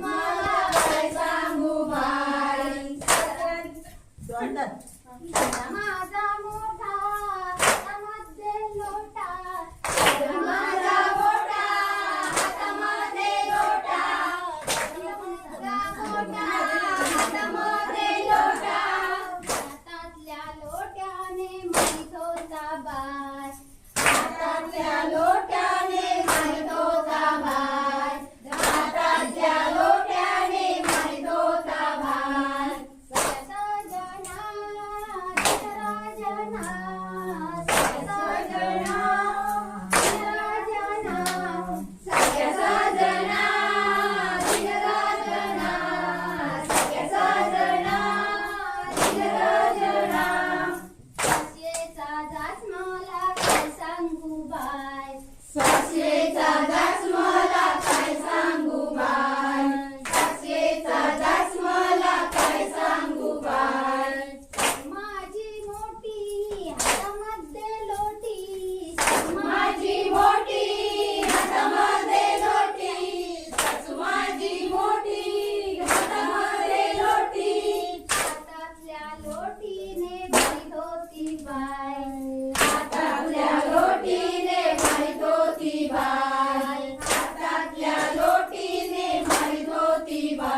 मला काय सांगू बाई. माझा मोठा हातामध्ये लोटा, माझा मोठा हातामध्ये लोटा, माझा मोठा हातामध्ये लोटा. हातातल्या लोट्याने माहीत होता बाय, हातातल्या लोट्याने माहीत होता बाय, हातातल्या लोट्याने माहीत होता बाय. सजना राजना, सजना राजना, सख्या सजना राजना, सख्या सजना राजना. सासरेचा दास मला काय सांगू बाय, सासरेचा दास मला काय सांगू बाय, सासरेचा दास मला काय सांगू बाय. माझी मोठी हातामध्ये लोटी, माझी मोठी हातामध्ये लोटी, माझी मोठी हातामध्ये लोटी. हातातल्या लोटीने माहीत होती बाय, हातातल्या लोटीने माहीत होती बाय, हातातल्या लोटीने माहीत होती बाय.